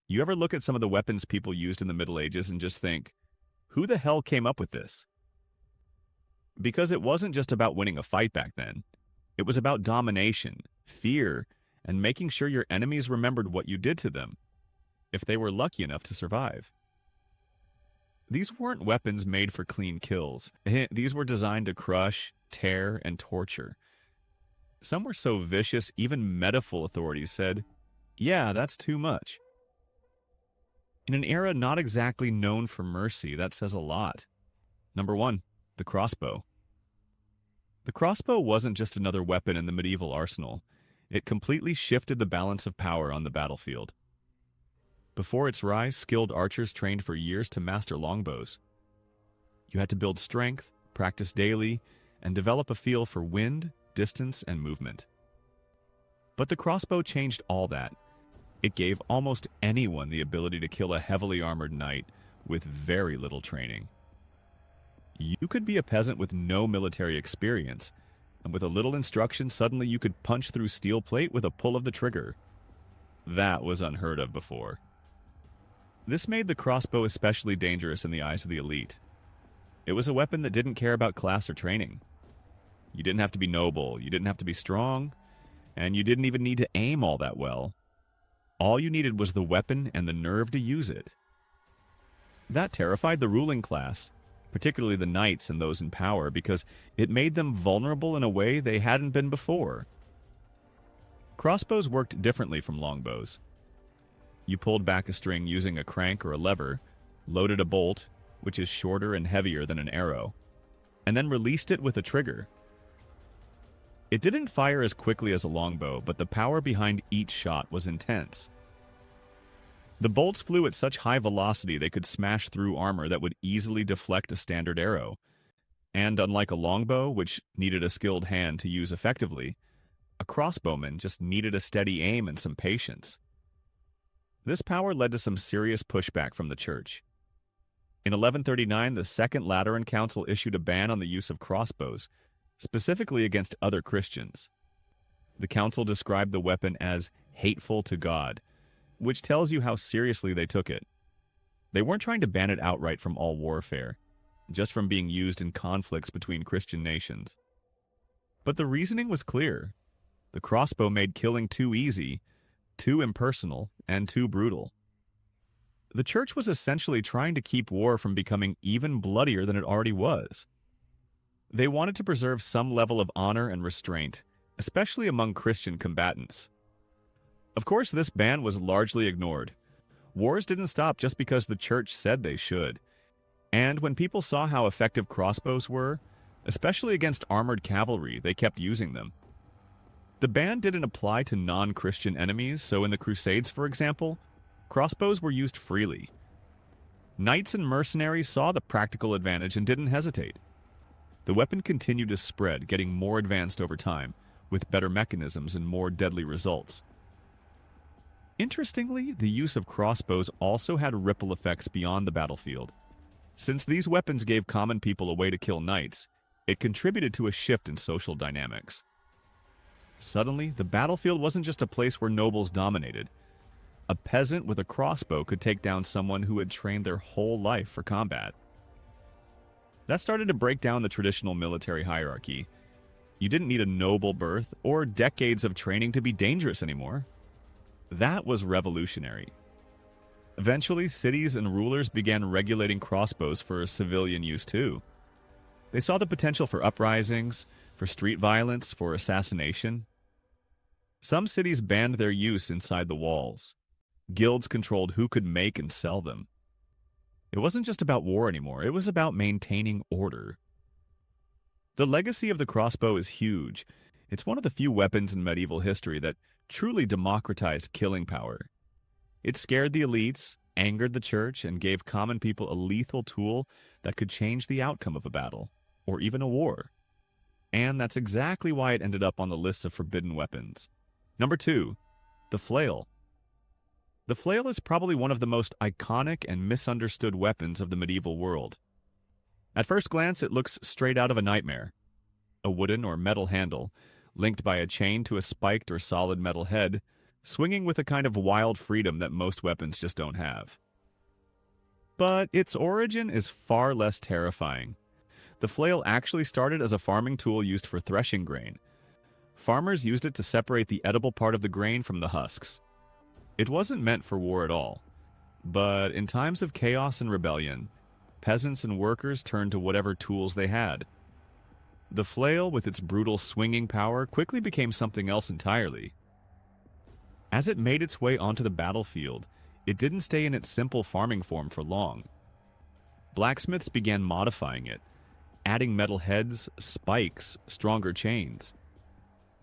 You ever look at some of the weapons people used in the Middle Ages and just think, who the hell came up with this? Because it wasn't just about winning a fight back then. It was about domination, fear, and making sure your enemies remembered what you did to them, if they were lucky enough to survive. These weren't weapons made for clean kills. These were designed to crush, tear, and torture. Some were so vicious, even medieval authorities said, yeah, that's too much. In an era not exactly known for mercy, that says a lot. Number 1, the crossbow. The crossbow wasn't just another weapon in the medieval arsenal. It completely shifted the balance of power on the battlefield. Before its rise, skilled archers trained for years to master longbows. You had to build strength, practice daily, and develop a feel for wind, distance, and movement. But the crossbow changed all that. It gave almost anyone the ability to kill a heavily armored knight with very little training. You could be a peasant with no military experience, and with a little instruction, suddenly you could punch through steel plate with a pull of the trigger. That was unheard of before. This made the crossbow especially dangerous in the eyes of the elite. It was a weapon that didn't care about class or training. You didn't have to be noble, you didn't have to be strong, and you didn't even need to aim all that well. All you needed was the weapon and the nerve to use it. That terrified the ruling class, particularly the knights and those in power, because it made them vulnerable in a way they hadn't been before. Crossbows worked differently from longbows. You pulled back a string using a crank or a lever, loaded a bolt, which is shorter and heavier than an arrow, and then released it with a trigger. It didn't fire as quickly as a longbow, but the power behind each shot was intense. The bolts flew at such high velocity they could smash through armor that would easily deflect a standard arrow. And unlike a longbow, which needed a skilled hand to use effectively, a crossbowman just needed a steady aim and some patience. This power led to some serious pushback from the church. In 1139, the Second Lateran Council issued a ban on the use of crossbows, specifically against other Christians. The council described the weapon as hateful to God, which tells you how seriously they took it. They weren't trying to ban it outright from all warfare, just from being used in conflicts between Christian nations. But the reasoning was clear. The crossbow made killing too easy, too impersonal, and too brutal. The church was essentially trying to keep war from becoming even bloodier than it already was. They wanted to preserve some level of honor and restraint, especially among Christian combatants. Of course, this ban was largely ignored. Wars didn't stop just because the church said they should. And when people saw how effective crossbows were, especially against armored cavalry, they kept using them. The ban didn't apply to non-Christian enemies, so in the Crusades, for example, crossbows were used freely. Knights and mercenaries saw the practical advantage and didn't hesitate. The weapon continued to spread, getting more advanced over time, with better mechanisms and more deadly results. Interestingly, the use of crossbows also had ripple effects beyond the battlefield. Since these weapons gave common people a way to kill knights, it contributed to a shift in social dynamics. Suddenly, the battlefield wasn't just a place where nobles dominated. A peasant with a crossbow could take down someone who had trained their whole life for combat. That started to break down the traditional military hierarchy. You didn't need a noble birth or decades of training to be dangerous anymore. That was revolutionary. Eventually, cities and rulers began regulating crossbows for civilian use too. They saw the potential for uprisings, for street violence, for assassination. Some cities banned their use inside the walls. Guilds controlled who could make and sell them. It wasn't just about war anymore, it was about maintaining order. The legacy of the crossbow is huge. It's one of the few weapons in medieval history that truly democratized killing power. It scared the elites, angered the church, and gave common people a lethal tool that could change the outcome of a battle, or even a war. And that's exactly why it ended up on the list of forbidden weapons. Number 2, the flail. The flail is probably one of the most iconic and misunderstood weapons of the medieval world. At first glance, it looks straight out of a nightmare. A wooden or metal handle, linked by a chain to a spiked or solid metal head, swinging with a kind of wild freedom that most weapons just don't have. But its origin is far less terrifying. The flail actually started as a farming tool used for threshing grain. Farmers used it to separate the edible part of the grain from the husks. It wasn't meant for war at all. But in times of chaos and rebellion, peasants and workers turned to whatever tools they had. The flail, with its brutal swinging power, quickly became something else entirely. As it made its way onto the battlefield, it didn't stay in its simple farming form for long. Blacksmiths began modifying it, adding metal heads, spikes, stronger chains.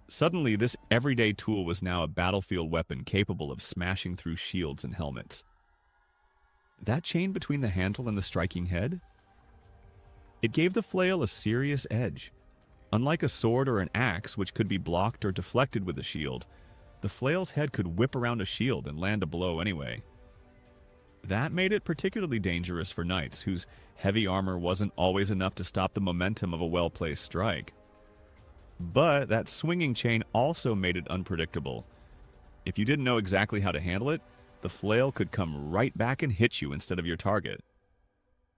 Suddenly, this everyday tool was now a battlefield weapon capable of smashing through shields and helmets. That chain between the handle and the striking head? It gave the flail a serious edge. Unlike a sword or an axe, which could be blocked or deflected with a shield, the flail's head could whip around a shield and land a blow anyway. That made it particularly dangerous for knights, whose heavy armor wasn't always enough to stop the momentum of a well-placed strike. But that swinging chain also made it unpredictable. If you didn't know exactly how to handle it, the flail could come right back and hit you instead of your target.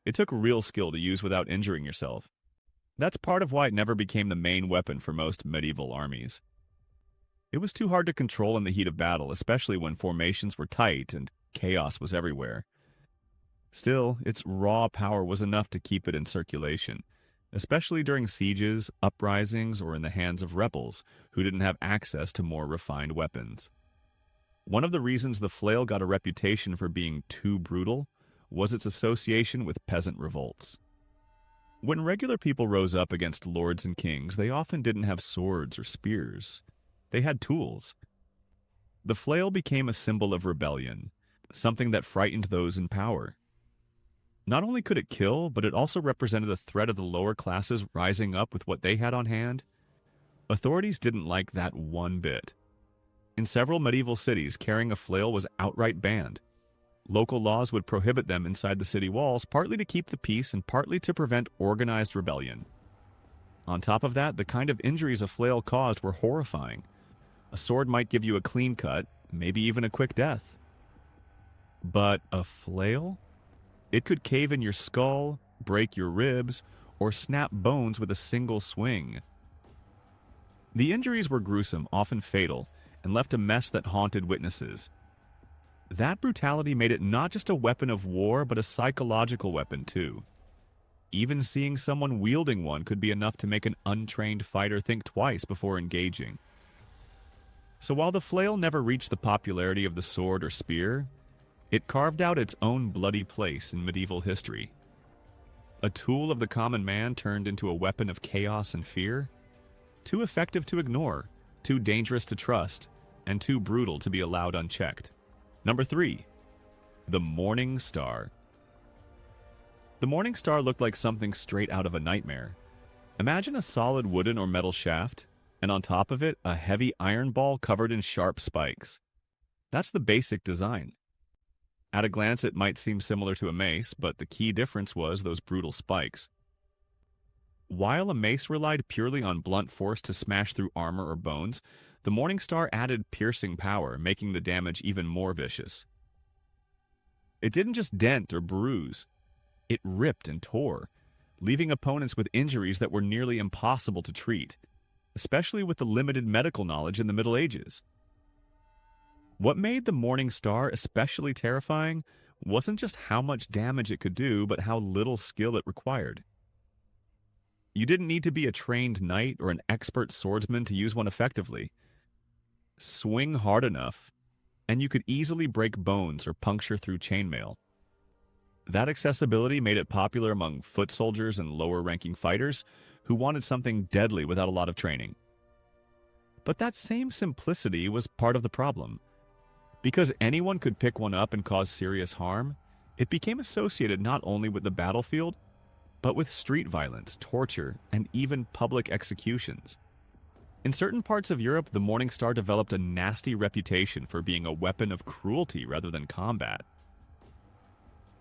It took real skill to use without injuring yourself. That's part of why it never became the main weapon for most medieval armies. It was too hard to control in the heat of battle, especially when formations were tight and chaos was everywhere. Still, its raw power was enough to keep it in circulation, especially during sieges, uprisings, or in the hands of rebels who didn't have access to more refined weapons. One of the reasons the flail got a reputation for being too brutal was its association with peasant revolts. When regular people rose up against lords and kings, they often didn't have swords or spears. They had tools. The flail became a symbol of rebellion, something that frightened those in power. Not only could it kill, but it also represented the threat of the lower classes rising up with what they had on hand. Authorities didn't like that one bit. In several medieval cities, carrying a flail was outright banned. Local laws would prohibit them inside the city walls, partly to keep the peace and partly to prevent organized rebellion. On top of that, the kind of injuries a flail caused were horrifying. A sword might give you a clean cut, maybe even a quick death. But a flail? It could cave in your skull, break your ribs, or snap bones with a single swing. The injuries were gruesome, often fatal, and left a mess that haunted witnesses. That brutality made it not just a weapon of war, but a psychological weapon too. Even seeing someone wielding one could be enough to make an untrained fighter think twice before engaging. So while the flail never reached the popularity of the sword or spear, it carved out its own bloody place in medieval history. A tool of the common man turned into a weapon of chaos and fear? Too effective to ignore, too dangerous to trust, and too brutal to be allowed unchecked. Number 3. The Morning Star. The Morning Star looked like something straight out of a nightmare. Imagine a solid wooden or metal shaft, and on top of it, a heavy iron ball covered in sharp spikes. That's the basic design. At a glance, it might seem similar to a mace, but the key difference was those brutal spikes. While a mace relied purely on blunt force to smash through armor or bones, the Morning Star added piercing power, making the damage even more vicious. It didn't just dent or bruise. It ripped and tore, leaving opponents with injuries that were nearly impossible to treat, especially with the limited medical knowledge in the Middle Ages. What made the Morning Star especially terrifying wasn't just how much damage it could do, but how little skill it required. You didn't need to be a trained knight or an expert swordsman to use one effectively. Swing hard enough, and you could easily break bones or puncture through chainmail. That accessibility made it popular among foot soldiers and lower-ranking fighters who wanted something deadly without a lot of training. But that same simplicity was part of the problem. Because anyone could pick one up and cause serious harm, it became associated not only with the battlefield, but with street violence, torture, and even public executions. In certain parts of Europe, the Morning Star developed a nasty reputation for being a weapon of cruelty rather than combat.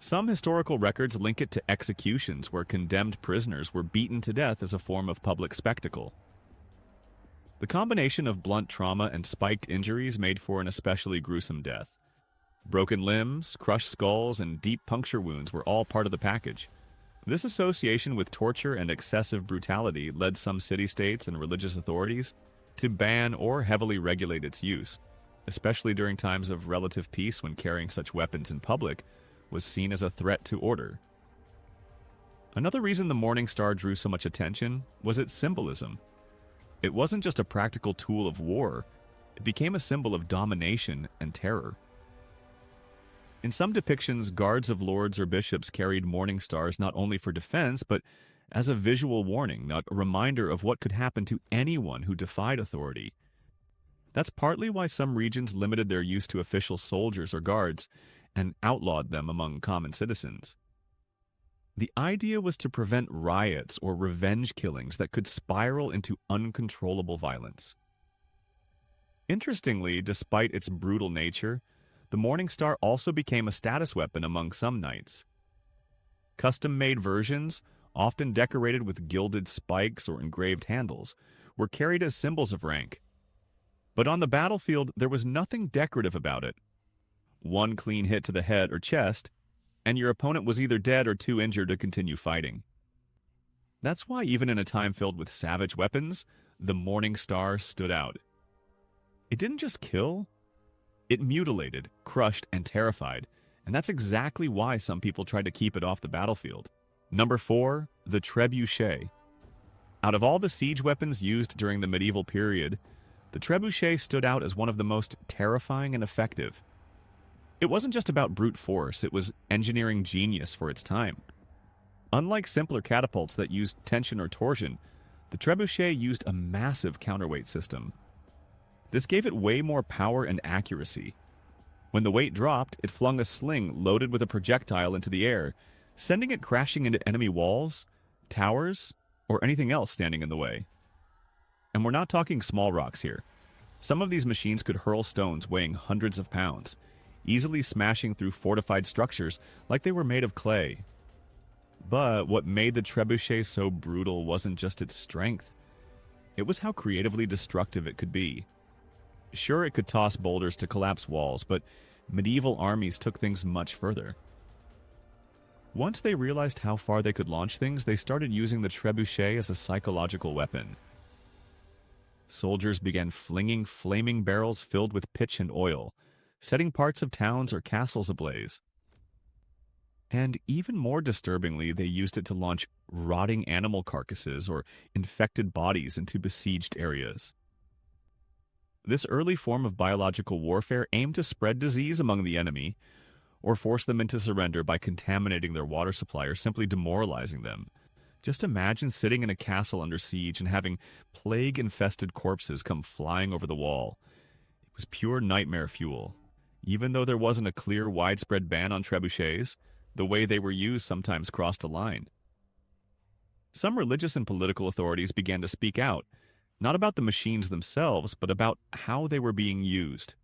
Some historical records link it to executions where condemned prisoners were beaten to death as a form of public spectacle. The combination of blunt trauma and spiked injuries made for an especially gruesome death. Broken limbs, crushed skulls, and deep puncture wounds were all part of the package. This association with torture and excessive brutality led some city-states and religious authorities to ban or heavily regulate its use, especially during times of relative peace when carrying such weapons in public was seen as a threat to order. Another reason the Morning Star drew so much attention was its symbolism. It wasn't just a practical tool of war, it became a symbol of domination and terror. In some depictions, guards of lords or bishops carried morning stars not only for defense, but as a visual warning, not a reminder of what could happen to anyone who defied authority. That's partly why some regions limited their use to official soldiers or guards and outlawed them among common citizens. The idea was to prevent riots or revenge killings that could spiral into uncontrollable violence. Interestingly, despite its brutal nature, the Morning Star also became a status weapon among some knights. Custom-made versions, often decorated with gilded spikes or engraved handles, were carried as symbols of rank. But on the battlefield, there was nothing decorative about it. One clean hit to the head or chest, and your opponent was either dead or too injured to continue fighting. That's why even in a time filled with savage weapons, the Morning Star stood out. It didn't just kill, it mutilated, crushed, and terrified, and that's exactly why some people tried to keep it off the battlefield. Number 4, the Trebuche. Out of all the siege weapons used during the medieval period, the Trebuche stood out as one of the most terrifying and effective. It wasn't just about brute force, it was engineering genius for its time. Unlike simpler catapults that used tension or torsion, the Trebuche used a massive counterweight system. This gave it way more power and accuracy. When the weight dropped, it flung a sling loaded with a projectile into the air, sending it crashing into enemy walls, towers, or anything else standing in the way. And we're not talking small rocks here. Some of these machines could hurl stones weighing hundreds of pounds, easily smashing through fortified structures like they were made of clay. But what made the Trebuchet so brutal wasn't just its strength. It was how creatively destructive it could be. Sure, it could toss boulders to collapse walls, but medieval armies took things much further. Once they realized how far they could launch things, they started using the trebuchet as a psychological weapon. Soldiers began flinging flaming barrels filled with pitch and oil, setting parts of towns or castles ablaze. And even more disturbingly, they used it to launch rotting animal carcasses or infected bodies into besieged areas. This early form of biological warfare aimed to spread disease among the enemy, or force them into surrender by contaminating their water supply or simply demoralizing them. Just imagine sitting in a castle under siege and having plague-infested corpses come flying over the wall. It was pure nightmare fuel. Even though there wasn't a clear, widespread ban on trebuchets, the way they were used sometimes crossed a line. Some religious and political authorities began to speak out, not about the machines themselves, but about how they were being used.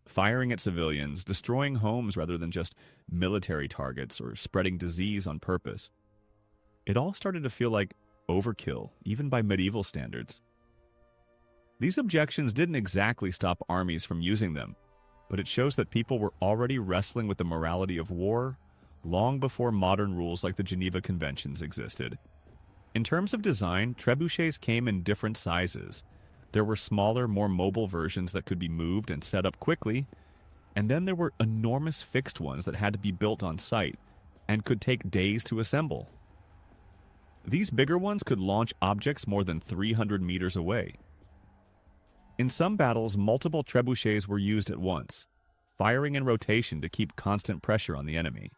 Firing at civilians, destroying homes rather than just military targets, or spreading disease on purpose. It all started to feel like overkill, even by medieval standards. These objections didn't exactly stop armies from using them, but it shows that people were already wrestling with the morality of war long before modern rules like the Geneva Conventions existed. In terms of design, trebuchets came in different sizes. There were smaller, more mobile versions that could be moved and set up quickly, and then there were enormous fixed ones that had to be built on site and could take days to assemble. These bigger ones could launch objects more than 300 meters away. In some battles, multiple trebuchets were used at once, firing in rotation to keep constant pressure on the enemy.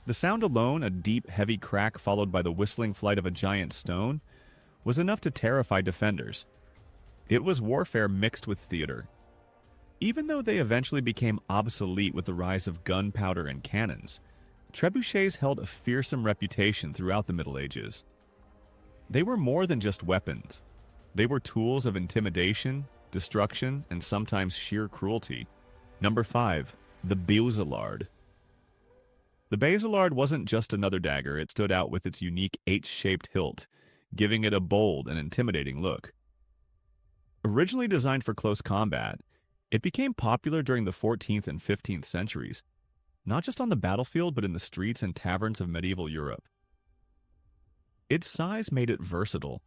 The sound alone, a deep, heavy crack followed by the whistling flight of a giant stone, was enough to terrify defenders. It was warfare mixed with theater. Even though they eventually became obsolete with the rise of gunpowder and cannons, trebuchets held a fearsome reputation throughout the Middle Ages. They were more than just weapons. They were tools of intimidation, destruction, and sometimes sheer cruelty. Number 5. The Basilard. The Basilard wasn't just another dagger, it stood out with its unique H-shaped hilt, giving it a bold and intimidating look. Originally designed for close combat, it became popular during the 14th and 15th centuries, not just on the battlefield but in the streets and taverns of medieval Europe. Its size made it versatile.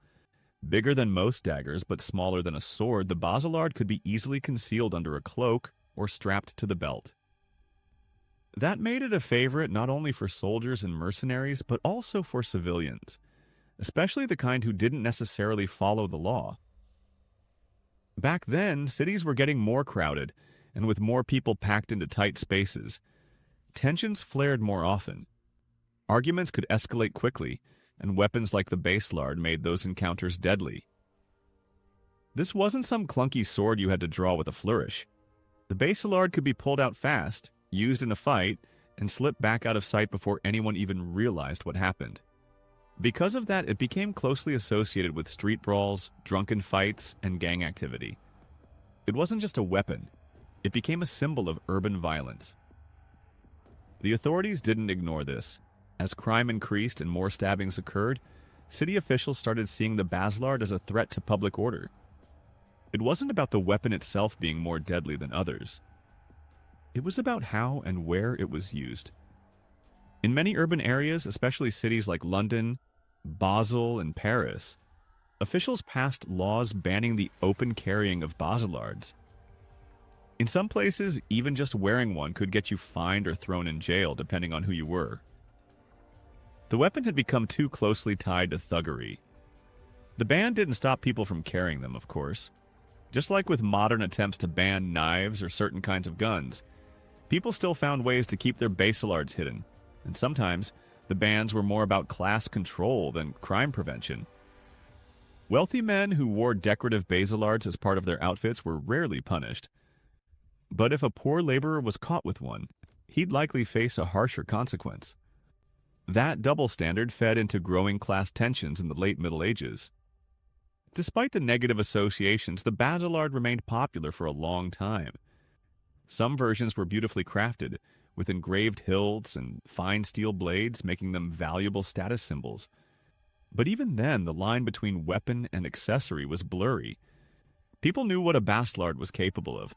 Bigger than most daggers but smaller than a sword, the Basilard could be easily concealed under a cloak or strapped to the belt. That made it a favorite not only for soldiers and mercenaries but also for civilians, especially the kind who didn't necessarily follow the law. Back then, cities were getting more crowded, and with more people packed into tight spaces, tensions flared more often. Arguments could escalate quickly, and weapons like the Basilard made those encounters deadly. This wasn't some clunky sword you had to draw with a flourish. The Basilard could be pulled out fast, used in a fight, and slipped back out of sight before anyone even realized what happened. Because of that, it became closely associated with street brawls, drunken fights, and gang activity. It wasn't just a weapon, it became a symbol of urban violence. The authorities didn't ignore this. As crime increased and more stabbings occurred, city officials started seeing the Basilard as a threat to public order. It wasn't about the weapon itself being more deadly than others. It was about how and where it was used. In many urban areas, especially cities like London, Basel, and Paris, officials passed laws banning the open carrying of Basilards. In some places, even just wearing one could get you fined or thrown in jail, depending on who you were. The weapon had become too closely tied to thuggery. The ban didn't stop people from carrying them, of course. Just like with modern attempts to ban knives or certain kinds of guns, people still found ways to keep their Basilards hidden, and sometimes the bans were more about class control than crime prevention. Wealthy men who wore decorative Basilards as part of their outfits were rarely punished. But if a poor laborer was caught with one, he'd likely face a harsher consequence. That double standard fed into growing class tensions in the late Middle Ages. Despite the negative associations, the Basilard remained popular for a long time. Some versions were beautifully crafted, with engraved hilts and fine steel blades, making them valuable status symbols. But even then, the line between weapon and accessory was blurry. People knew what a Basilard was capable of.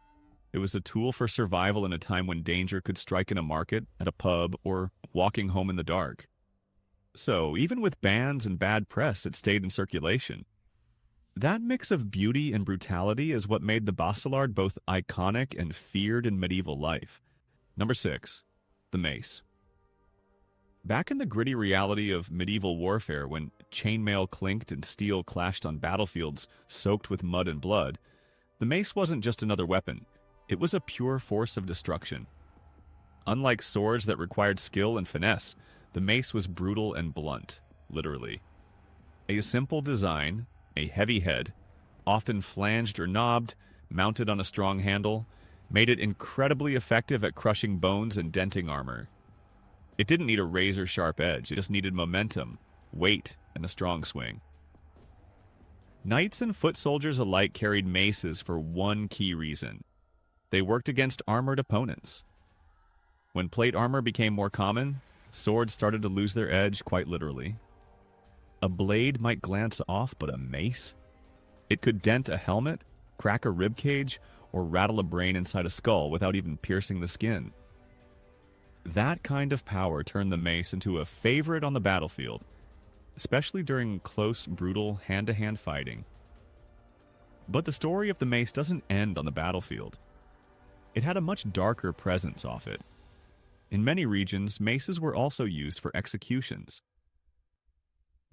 It was a tool for survival in a time when danger could strike in a market, at a pub, or walking home in the dark. So, even with bans and bad press, it stayed in circulation. That mix of beauty and brutality is what made the Basilard both iconic and feared in medieval life. Number 6. The Mace. Back in the gritty reality of medieval warfare, when chainmail clinked and steel clashed on battlefields soaked with mud and blood, the mace wasn't just another weapon. It was a pure force of destruction. Unlike swords that required skill and finesse, the mace was brutal and blunt, literally. A simple design, a heavy head, often flanged or knobbed, mounted on a strong handle, made it incredibly effective at crushing bones and denting armor. It didn't need a razor-sharp edge, it just needed momentum, weight, and a strong swing. Knights and foot soldiers alike carried maces for one key reason. They worked against armored opponents. When plate armor became more common, swords started to lose their edge, quite literally. A blade might glance off, but a mace? It could dent a helmet, crack a ribcage, or rattle a brain inside a skull without even piercing the skin. That kind of power turned the mace into a favorite on the battlefield, especially during close, brutal, hand-to-hand fighting. But the story of the mace doesn't end on the battlefield. It had a much darker presence off it. In many regions, maces were also used for executions.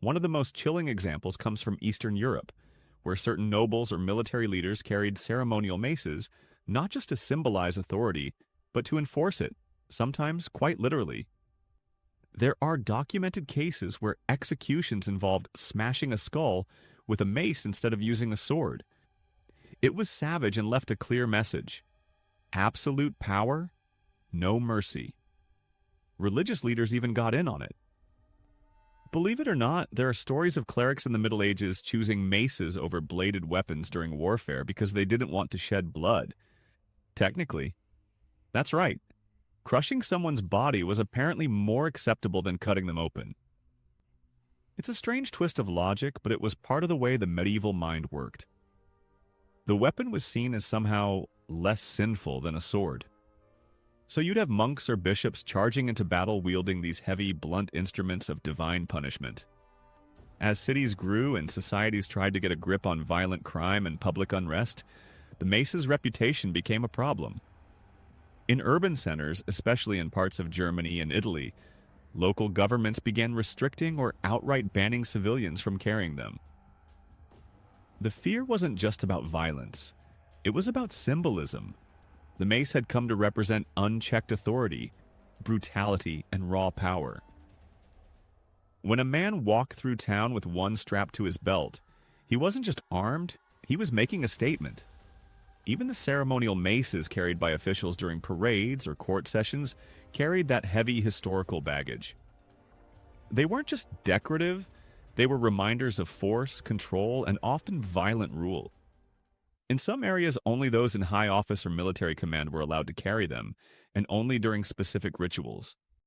One of the most chilling examples comes from Eastern Europe, where certain nobles or military leaders carried ceremonial maces, not just to symbolize authority, but to enforce it, sometimes quite literally. There are documented cases where executions involved smashing a skull with a mace instead of using a sword. It was savage and left a clear message. Absolute power, no mercy. Religious leaders even got in on it. Believe it or not, there are stories of clerics in the Middle Ages choosing maces over bladed weapons during warfare because they didn't want to shed blood. Technically, that's right. Crushing someone's body was apparently more acceptable than cutting them open. It's a strange twist of logic, but it was part of the way the medieval mind worked. The weapon was seen as somehow less sinful than a sword. So you'd have monks or bishops charging into battle wielding these heavy, blunt instruments of divine punishment. As cities grew and societies tried to get a grip on violent crime and public unrest, the mace's reputation became a problem. In urban centers, especially in parts of Germany and Italy, local governments began restricting or outright banning civilians from carrying them. The fear wasn't just about violence. It was about symbolism. The mace had come to represent unchecked authority, brutality, and raw power. When a man walked through town with one strapped to his belt, he wasn't just armed, he was making a statement. Even the ceremonial maces carried by officials during parades or court sessions carried that heavy historical baggage. They weren't just decorative, they were reminders of force, control, and often violent rule. In some areas, only those in high office or military command were allowed to carry them, and only during specific rituals.